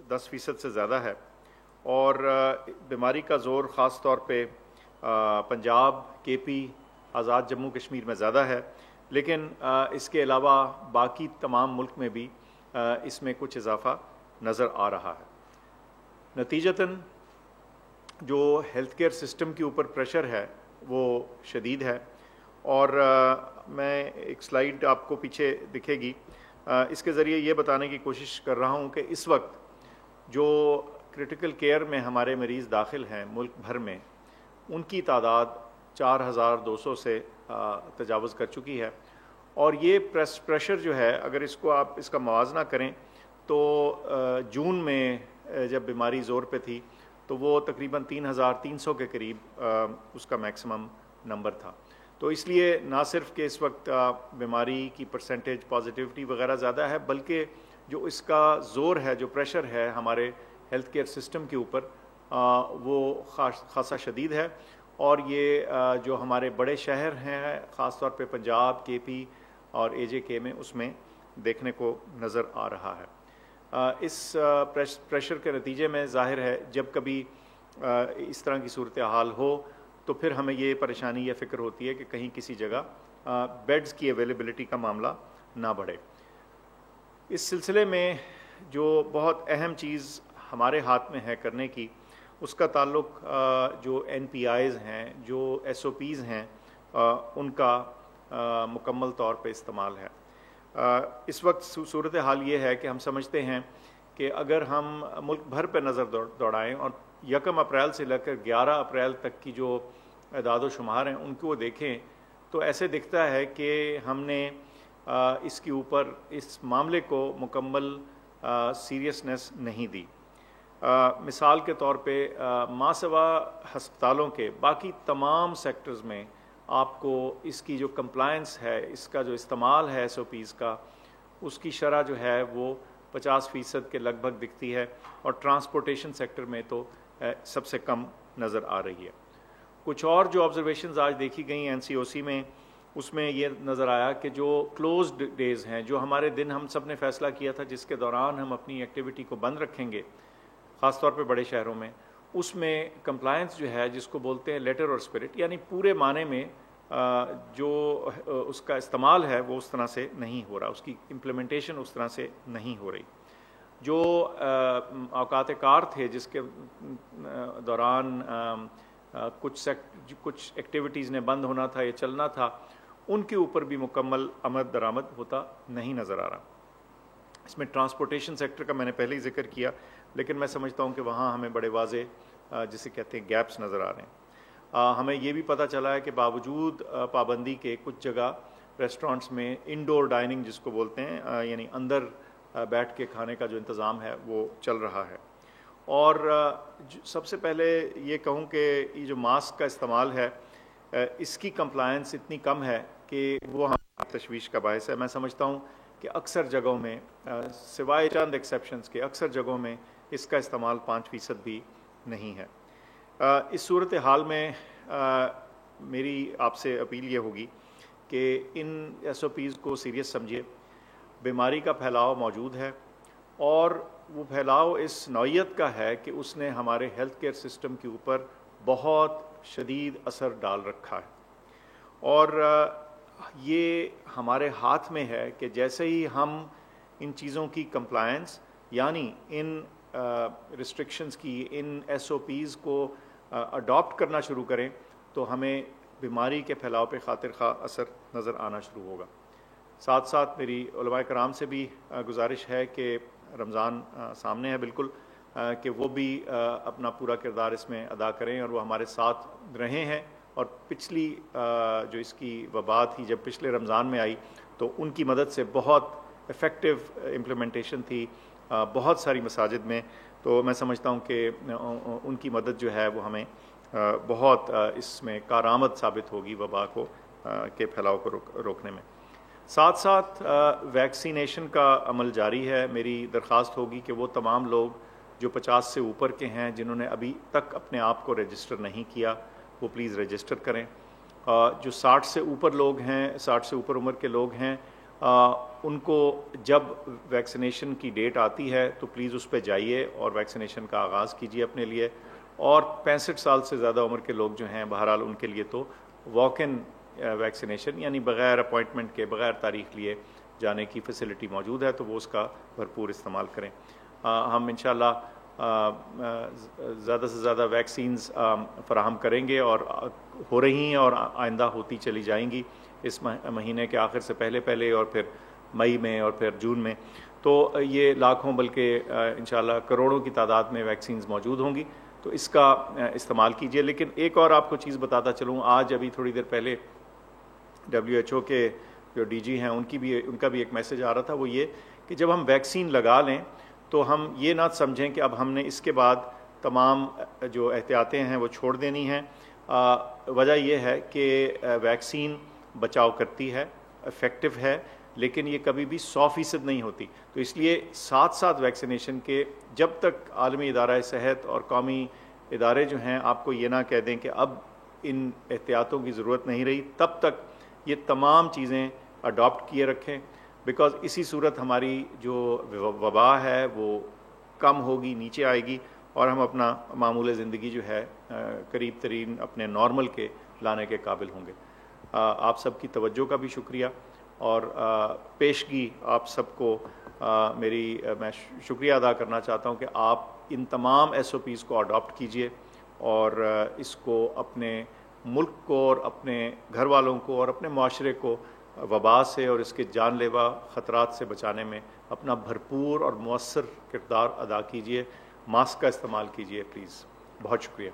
10% سے زیادہ ہے اور بیماری کا زور خاص طور پہ پنجاب، کے پی، آزاد جموں کشمیر میں زیادہ ہے، لیکن اس کے علاوہ باقی تمام ملک میں بھی اس میں کچھ اضافہ نظر آ رہا ہے۔ نتیجتاً جو ہیلتھ کیئر سسٹم کے اوپر پریشر ہے وہ شدید ہے، اور میں ایک سلائیڈ آپ کو پیچھے دکھے گی، اس کے ذریعے یہ بتانے کی کوشش کر رہا ہوں کہ اس وقت جو کرٹیکل کیئر میں ہمارے مریض داخل ہیں ملک بھر میں، ان کی تعداد 4200 سے تجاوز کر چکی ہے، اور یہ پریشر جو ہے اگر اس کو آپ اس کا موازنہ کریں تو جون میں جب بیماری زور پہ تھی تو وہ تقریباً 3300 کے قریب اس کا میکسیمم نمبر تھا۔ تو اس لیے نہ صرف کہ اس وقت بیماری کی پرسنٹیج پازیٹیوٹی وغیرہ زیادہ ہے، بلکہ جو اس کا زور ہے، جو پریشر ہے ہمارے ہیلتھ کیئر سسٹم کے اوپر وہ خاصا شدید ہے، اور یہ جو ہمارے بڑے شہر ہیں خاص طور پہ پنجاب، کے پی اور اے جے کے میں اس میں دیکھنے کو نظر آ رہا ہے۔ اس پریشر کے نتیجے میں ظاہر ہے جب کبھی اس طرح کی صورتحال ہو تو پھر ہمیں یہ پریشانی یا فکر ہوتی ہے کہ کہیں کسی جگہ بیڈز کی اویلیبلٹی کا معاملہ نہ بڑھے۔ اس سلسلے میں جو بہت اہم چیز ہمارے ہاتھ میں ہے کرنے کی، اس کا تعلق جو این پی آئیز ہیں، جو ایس او پیز ہیں، ان کا مکمل طور پہ استعمال ہے۔ اس وقت صورتحال یہ ہے کہ ہم سمجھتے ہیں کہ اگر ہم ملک بھر پہ نظر دوڑائیں اور 1 اپریل سے لے کر 11 اپریل تک کی جو اعداد و شمار ہیں ان کو دیکھیں تو ایسے دکھتا ہے کہ ہم نے اس کے اوپر اس معاملے کو مکمل سیریسنس نہیں دی۔ مثال کے طور پہ ماسوا ہسپتالوں کے باقی تمام سیکٹرز میں آپ کو اس کی جو کمپلائنس ہے، اس کا جو استعمال ہے ایس او پیز کا، اس کی شرح جو ہے وہ 50% کے لگ بھگ دکھتی ہے، اور ٹرانسپورٹیشن سیکٹر میں تو سب سے کم نظر آ رہی ہے۔ کچھ اور جو آبزرویشنز آج دیکھی گئیں این سی او سی میں، اس میں یہ نظر آیا کہ جو کلوزڈ ڈیز ہیں، جو ہمارے دن ہم سب نے فیصلہ کیا تھا جس کے دوران ہم اپنی ایکٹیویٹی کو بند رکھیں گے، خاص طور پہ بڑے شہروں میں، اس میں کمپلائنس جو ہے جس کو بولتے ہیں لیٹر اور اسپرٹ، یعنی پورے معنی میں جو اس کا استعمال ہے وہ اس طرح سے نہیں ہو رہا، اس کی امپلیمنٹیشن اس طرح سے نہیں ہو رہی۔ جو اوقات کار تھے جس کے دوران کچھ ایکٹیویٹیز نے بند ہونا تھا یا چلنا تھا، ان کے اوپر بھی مکمل آمد درآمد ہوتا نہیں نظر آ رہا۔ اس میں ٹرانسپورٹیشن سیکٹر کا میں نے پہلے ہی ذکر کیا، لیکن میں سمجھتا ہوں کہ وہاں ہمیں بڑے واضح جسے کہتے ہیں گیپس نظر آ رہے ہیں۔ ہمیں یہ بھی پتہ چلا ہے کہ باوجود پابندی کے کچھ جگہ ریسٹورانٹس میں انڈور ڈائننگ جس کو بولتے ہیں، یعنی اندر بیٹھ کے کھانے کا جو انتظام ہے وہ چل رہا ہے۔ اور سب سے پہلے یہ کہوں کہ یہ جو ماسک کا استعمال ہے، اس کی کمپلائنس اتنی کم ہے کہ وہ ہماری تشویش کا باعث ہے۔ میں سمجھتا ہوں کہ اکثر جگہوں میں سوائے چند ایکسیپشنز کے اکثر جگہوں میں اس کا استعمال 5% بھی نہیں ہے۔ اس صورتحال میں میری آپ سے اپیل یہ ہوگی کہ ان ایس او پیز کو سیریس سمجھیے۔ بیماری کا پھیلاؤ موجود ہے، اور وہ پھیلاؤ اس نوعیت کا ہے کہ اس نے ہمارے ہیلتھ کیئر سسٹم کے اوپر بہت شدید اثر ڈال رکھا ہے، اور یہ ہمارے ہاتھ میں ہے کہ جیسے ہی ہم ان چیزوں کی کمپلائنس، یعنی ان ریسٹرکشنز کی، ان ایس او پیز کو اڈاپٹ کرنا شروع کریں تو ہمیں بیماری کے پھیلاؤ پہ خاطر خواہ اثر نظر آنا شروع ہوگا۔ ساتھ ساتھ میری علماء کرام سے بھی گزارش ہے کہ رمضان سامنے ہے بالکل، کہ وہ بھی اپنا پورا کردار اس میں ادا کریں، اور وہ ہمارے ساتھ رہے ہیں، اور پچھلی جو اس کی وبا تھی جب پچھلے رمضان میں آئی تو ان کی مدد سے بہت افیکٹو امپلیمنٹیشن تھی بہت ساری مساجد میں، تو میں سمجھتا ہوں کہ ان کی مدد جو ہے وہ ہمیں بہت اس میں کارآمد ثابت ہوگی وبا کو کے پھیلاؤ کو روکنے میں۔ ساتھ ساتھ ویکسینیشن کا عمل جاری ہے۔ میری درخواست ہوگی کہ وہ تمام لوگ جو 50 سے اوپر کے ہیں جنہوں نے ابھی تک اپنے آپ کو رجسٹر نہیں کیا، وہ پلیز رجسٹر کریں۔ جو 60 سے اوپر لوگ ہیں، 60 سے اوپر عمر کے لوگ ہیں، ان کو جب ویکسینیشن کی ڈیٹ آتی ہے تو پلیز اس پہ جائیے اور ویکسینیشن کا آغاز کیجیے اپنے لیے. اور 65 سال سے زیادہ عمر کے لوگ جو ہیں بہرحال ان کے لیے تو واک ان ویکسینیشن یعنی بغیر اپوائنٹمنٹ کے بغیر تاریخ لیے جانے کی فیسلٹی موجود ہے, تو وہ اس کا بھرپور استعمال کریں. ہم انشاءاللہ زیادہ سے زیادہ ویکسینز فراہم کریں گے اور ہو رہی ہیں اور آئندہ ہوتی چلی جائیں گی اس مہینے کے آخر سے پہلے اور پھر مئی میں اور پھر جون میں. تو یہ لاکھوں بلکہ انشاءاللہ کروڑوں کی تعداد میں ویکسینز موجود ہوں گی, تو اس کا استعمال کیجئے. لیکن ایک اور آپ کو چیز بتاتا چلوں, آج ابھی تھوڑی دیر پہلے WHO کے جو DG ہیں ان کا بھی ایک میسج آ رہا تھا, وہ یہ کہ جب ہم ویکسین لگا لیں تو ہم یہ نہ سمجھیں کہ اب ہم نے اس کے بعد تمام جو احتیاطیں ہیں وہ چھوڑ دینی ہیں. وجہ یہ ہے کہ ویکسین بچاؤ کرتی ہے, افیکٹو ہے, لیکن یہ کبھی بھی 100% نہیں ہوتی. تو اس لیے ساتھ ویکسینیشن کے جب تک عالمی ادارہ صحت اور قومی ادارے جو ہیں آپ کو یہ نہ کہہ دیں کہ اب ان احتیاطوں کی ضرورت نہیں رہی, تب تک یہ تمام چیزیں اڈاپٹ کیے رکھیں, بیکاز اسی صورت ہماری جو وبا ہے وہ کم ہوگی, نیچے آئے گی, اور ہم اپنا معمول زندگی جو ہے قریب ترین اپنے نارمل کے لانے کے قابل ہوں گے. آپ سب کی توجہ کا بھی شکریہ, اور پیشگی آپ سب کو میں شکریہ ادا کرنا چاہتا ہوں کہ آپ ان تمام SOPs کو اڈاپٹ کیجئے اور اس کو اپنے ملک کو اور اپنے گھر والوں کو اور اپنے معاشرے کو وبا سے اور اس کے جان لیوا خطرات سے بچانے میں اپنا بھرپور اور مؤثر کردار ادا کیجئے. ماسک کا استعمال کیجئے پلیز. بہت شکریہ.